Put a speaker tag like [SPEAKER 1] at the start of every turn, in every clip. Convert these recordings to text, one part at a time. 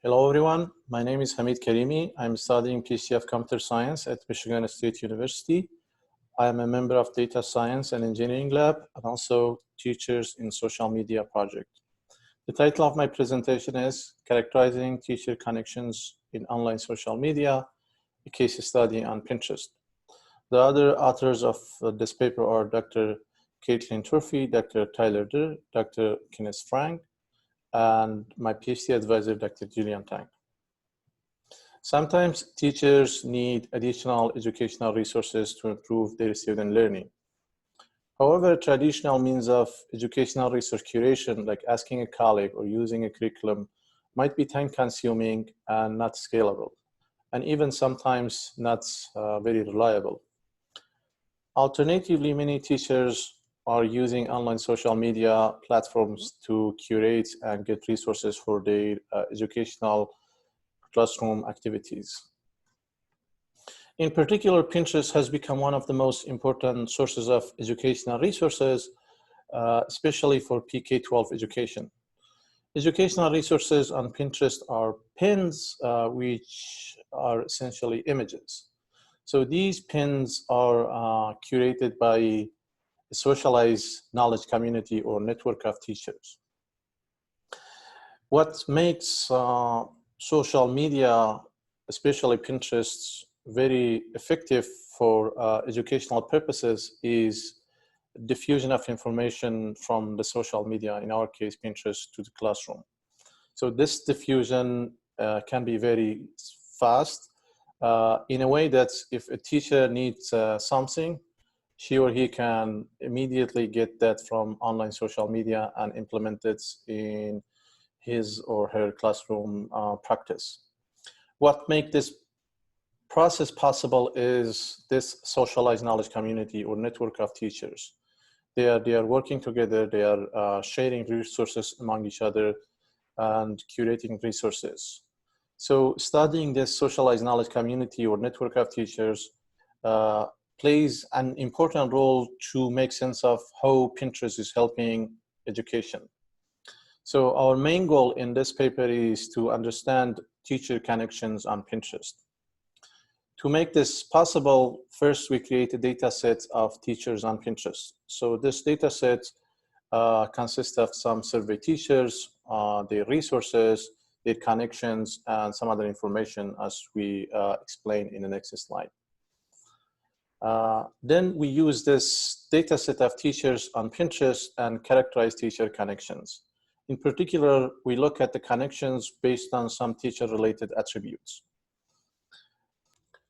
[SPEAKER 1] Hello everyone, my name is Hamid Karimi. I'm studying PhD of Computer Science at Michigan State University. I am a member of Data Science and Engineering Lab and also Teachers in Social Media project. The title of my presentation is Characterizing Teacher Connections in Online Social Media, a case study on Pinterest. The other authors of this paper are Dr. Kaitlin Torphy, Dr. Derr, Dr. Kenneth, and my PhD advisor, Dr. Jiliang Tang. Sometimes teachers need additional educational resources to improve their student learning. However, traditional means of educational resource curation, like asking a colleague or using a curriculum, might be time-consuming and not scalable, and even sometimes not very reliable. Alternatively, many teachers are using online social media platforms to curate and get resources for their educational classroom activities. In particular, Pinterest has become one of the most important sources of educational resources, especially for PK-12 education. Educational resources on Pinterest are pins, which are essentially images. So these pins are curated by a socialized knowledge community or network of teachers. What makes social media, especially Pinterest, very effective for educational purposes is diffusion of information from the social media, in our case, Pinterest, to the classroom. So this diffusion can be very fast in a way that if a teacher needs something, she or he can immediately get that from online social media and implement it in his or her classroom practice. What makes this process possible is this socialized knowledge community or network of teachers. They are working together, they are sharing resources among each other and curating resources. So studying this socialized knowledge community or network of teachers plays an important role to make sense of how Pinterest is helping education. So our main goal in this paper is to understand teacher connections on Pinterest. To make this possible, first we create a data set of teachers on Pinterest. So this data set consists of some survey teachers, their resources, their connections, and some other information as we explain in the next slide. Then we use this data set of teachers on Pinterest and characterize teacher connections. In particular, we look at the connections based on some teacher-related attributes.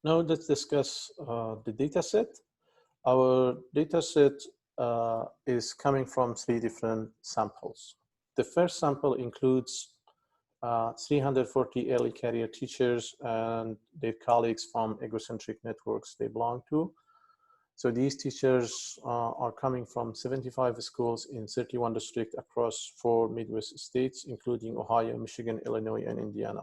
[SPEAKER 1] Now let's discuss the data set. Our data set is coming from 3 different samples. The first sample includes 340 early career teachers and their colleagues from egocentric networks they belong to. So these teachers are coming from 75 schools in 31 districts across 4 Midwest states, including Ohio, Michigan, Illinois, and Indiana.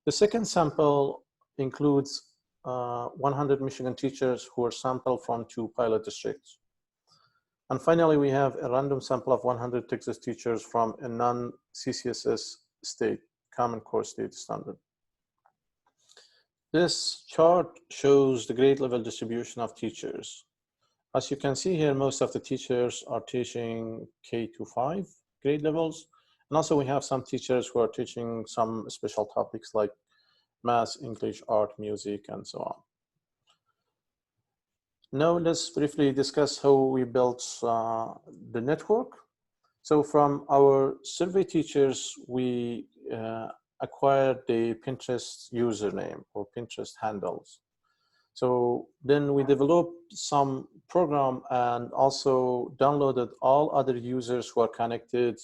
[SPEAKER 1] The second sample includes 100 Michigan teachers who are sampled from 2 pilot districts. And finally, we have a random sample of 100 Texas teachers from a non-CCSS state, Common Core State Standard. This chart shows the grade level distribution of teachers. As you can see here, most of the teachers are teaching K-5 grade levels. And also we have some teachers who are teaching some special topics like math, English, art, music, and so on. Now let's briefly discuss how we built the network. So from our survey teachers, we acquired the Pinterest username or Pinterest handles. So then we developed some program and also downloaded all other users who are connected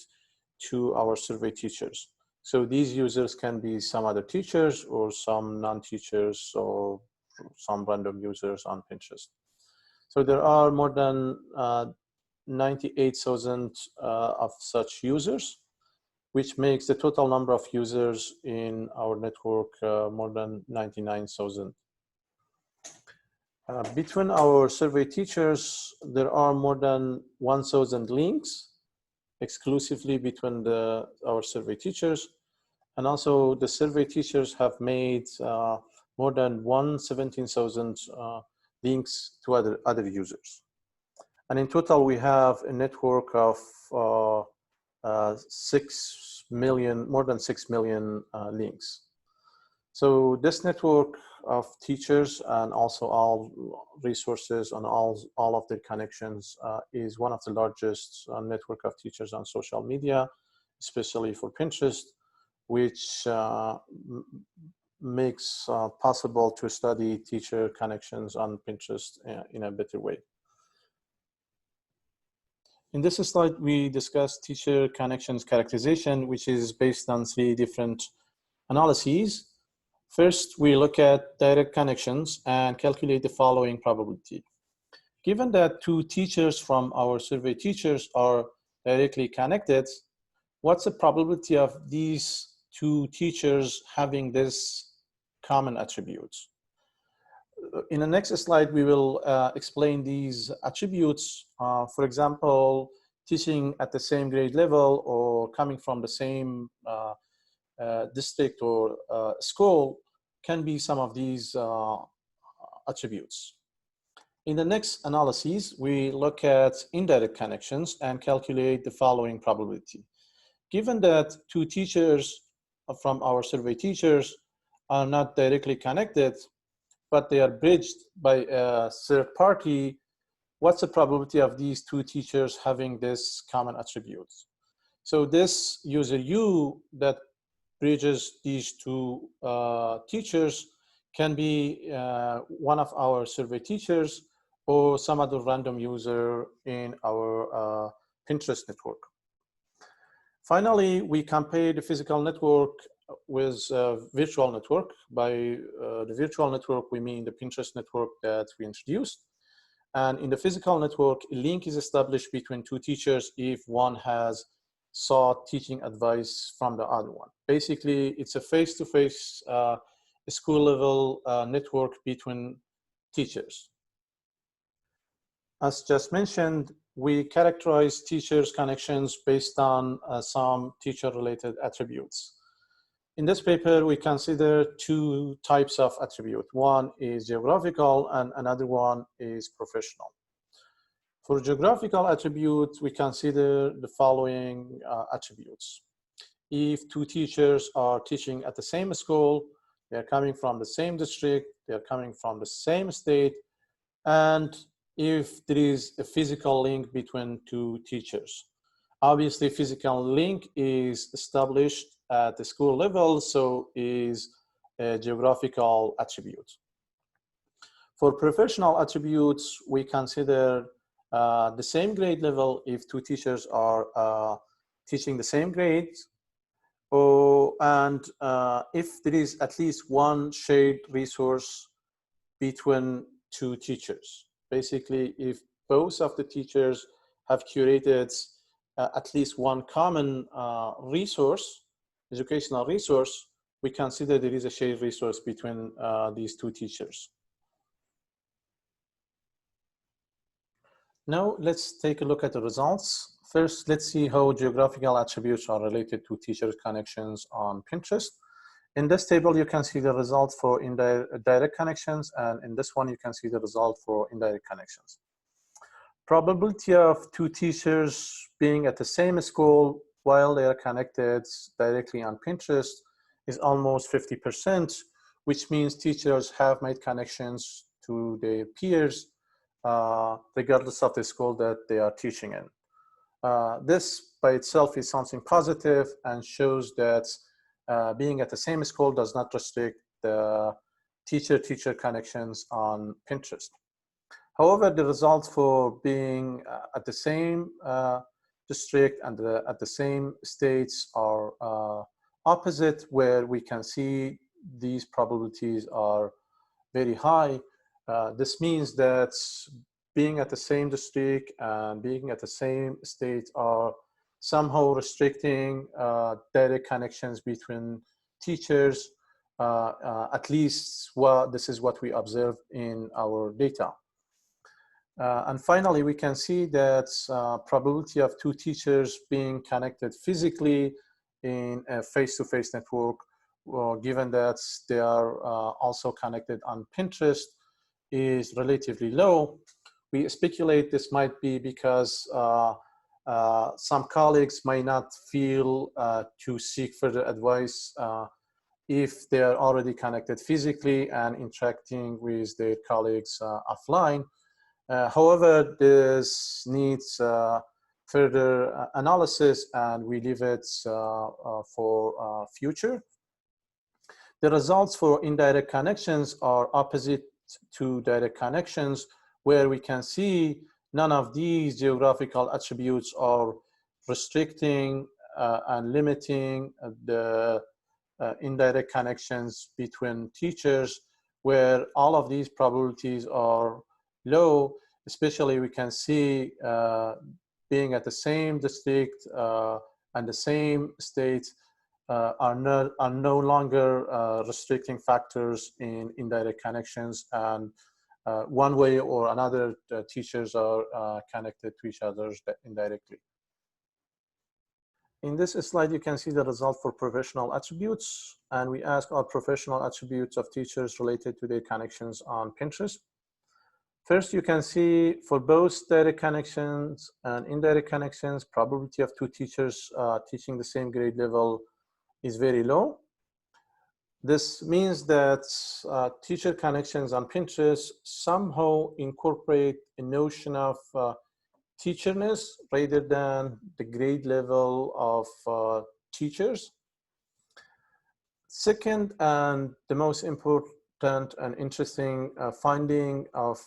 [SPEAKER 1] to our survey teachers. So these users can be some other teachers or some non-teachers or some random users on Pinterest. So there are more than 98,000 of such users, which makes the total number of users in our network more than 99,000. Between our survey teachers, there are more than 1,000 links exclusively between our survey teachers. And also the survey teachers have made more than 117,000 links to other users. And in total, we have a network of 6 million, more than 6 million links. So this network of teachers and also all resources and all of their connections is one of the largest network of teachers on social media, especially for Pinterest, which makes possible to study teacher connections on Pinterest in a better way. In this slide, we discuss teacher connections characterization, which is based on 3 different analyses. First, we look at direct connections and calculate the following probability. Given that 2 teachers from our survey teachers are directly connected, what's the probability of these 2 teachers having this common attributes? In the next slide, we will explain these attributes. For example, teaching at the same grade level or coming from the same district or school can be some of these attributes. In the next analysis, we look at indirect connections and calculate the following probability. Given that 2 teachers from our survey teachers are not directly connected, but they are bridged by a third party, what's the probability of these 2 teachers having this common attributes? So this user U that bridges these 2 teachers can be one of our survey teachers or some other random user in our Pinterest network. Finally, we compare the physical network with virtual network. By the virtual network, we mean the Pinterest network that we introduced. And in the physical network, a link is established between 2 teachers if one has sought teaching advice from the other one. Basically, it's a face-to-face school-level network between teachers. As just mentioned, we characterize teachers' connections based on some teacher-related attributes. In this paper, we consider 2 types of attribute. One is geographical and another one is professional. For geographical attributes, we consider the following attributes. If 2 teachers are teaching at the same school, they're coming from the same district, they're coming from the same state, and if there is a physical link between 2 teachers. Obviously, physical link is established at the school level, so is a geographical attribute. For professional attributes, we consider the same grade level if 2 teachers are teaching the same grade, and if there is at least one shared resource between 2 teachers. Basically, if both of the teachers have curated at least one common resource, educational resource, we consider there is a shared resource between these 2 teachers. Now, let's take a look at the results. First, let's see how geographical attributes are related to teacher connections on Pinterest. In this table, you can see the result for direct connections, and in this one, you can see the result for indirect connections. Probability of 2 teachers being at the same school while they are connected directly on Pinterest is almost 50%, which means teachers have made connections to their peers regardless of the school that they are teaching in. This by itself is something positive and shows that being at the same school does not restrict the teacher-teacher connections on Pinterest. However, the results for being at the same district and at the same states are opposite, where we can see these probabilities are very high. This means that being at the same district and being at the same state are somehow restricting direct connections between teachers. At least, well, this is what we observe in our data. And finally, we can see that probability of 2 teachers being connected physically in a face-to-face network, given that they are also connected on Pinterest, is relatively low. We speculate this might be because some colleagues might not feel to seek further advice if they are already connected physically and interacting with their colleagues offline. However, this needs further analysis, and we leave it for future. The results for indirect connections are opposite to direct connections, where we can see none of these geographical attributes are restricting and limiting the indirect connections between teachers, where all of these probabilities are low. Especially we can see being at the same district and the same state are no longer restricting factors in indirect connections, and one way or another teachers are connected to each other indirectly. In this slide, you can see the result for professional attributes, and we ask our professional attributes of teachers related to their connections on Pinterest. First, you can see for both direct connections and indirect connections, probability of two teachers teaching the same grade level is very low. This means that teacher connections on Pinterest somehow incorporate a notion of teacherness rather than the grade level of teachers. Second, and the most important and interesting finding of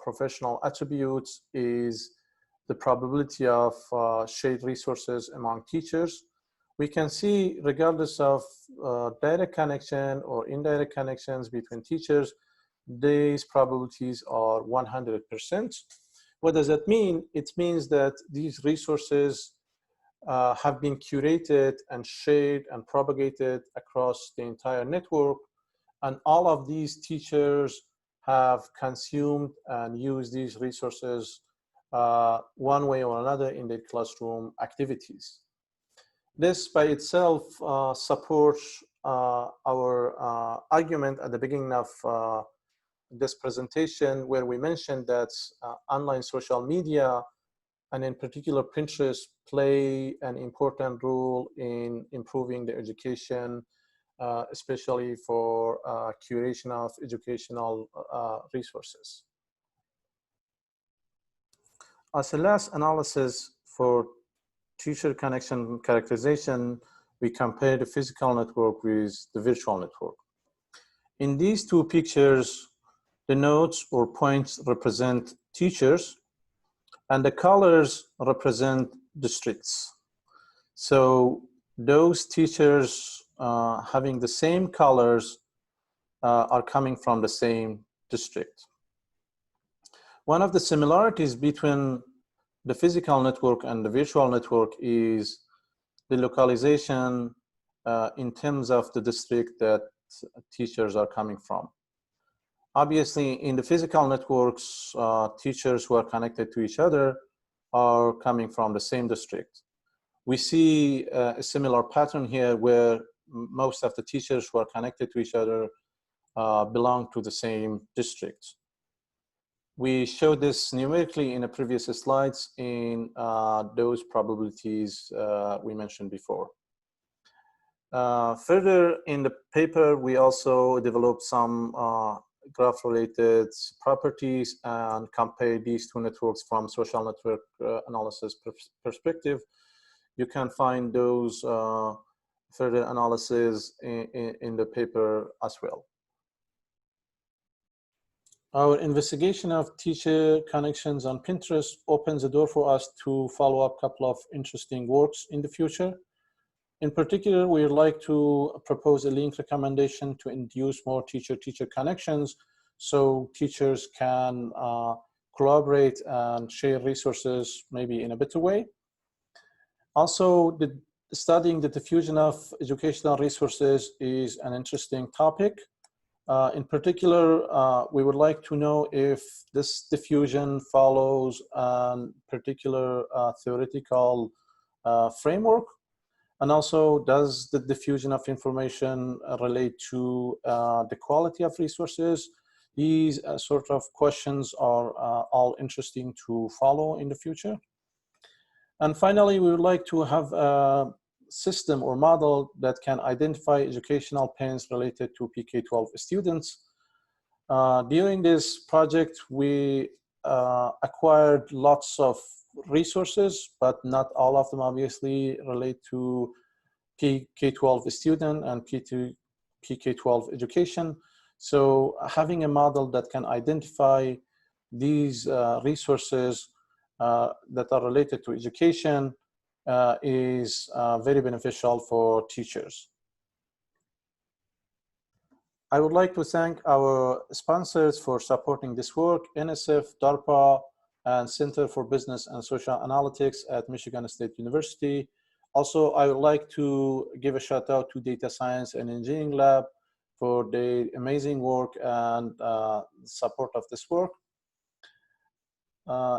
[SPEAKER 1] professional attributes is the probability of shared resources among teachers. We can see, regardless of direct connection or indirect connections between teachers, these probabilities are 100%. What does that mean? It means that these resources have been curated and shared and propagated across the entire network, and all of these teachers have consumed and used these resources one way or another in their classroom activities. This by itself supports our argument at the beginning of this presentation, where we mentioned that online social media, and in particular Pinterest, play an important role in improving the education, especially for curation of educational resources. As a last analysis for teacher connection characterization, we compare the physical network with the virtual network. In these two pictures, the nodes or points represent teachers, and the colors represent districts. So those teachers having the same colors are coming from the same district. One of the similarities between the physical network and the virtual network is the localization in terms of the district that teachers are coming from. Obviously, in the physical networks, teachers who are connected to each other are coming from the same district. We see a similar pattern here where most of the teachers who are connected to each other belong to the same district. We showed this numerically in the previous slides in those probabilities we mentioned before. Further in the paper, we also developed some graph-related properties and compare these two networks from social network analysis perspective. You can find those further analysis in the paper as well. Our investigation of teacher connections on Pinterest opens the door for us to follow up a couple of interesting works in the future. In particular, we would like to propose a link recommendation to induce more teacher-teacher connections so teachers can collaborate and share resources maybe in a better way. Also, studying the diffusion of educational resources is an interesting topic. In particular, we would like to know if this diffusion follows a particular theoretical framework. And also, does the diffusion of information relate to the quality of resources? These sort of questions are all interesting to follow in the future. And finally, we would like to have a system or model that can identify educational pains related to PK-12 students. During this project, we acquired lots of resources, but not all of them obviously relate to PK-12 student and PK-12 education. So having a model that can identify these resources that are related to education is very beneficial for teachers. I would like to thank our sponsors for supporting this work, NSF, DARPA, and Center for Business and Social Analytics at Michigan State University. Also, I would like to give a shout out to Data Science and Engineering Lab for their amazing work and support of this work.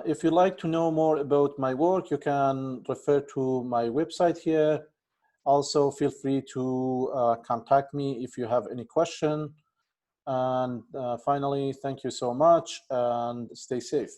[SPEAKER 1] If you'd like to know more about my work, you can refer to my website here. Also, feel free to contact me if you have any question. And finally, thank you so much and stay safe.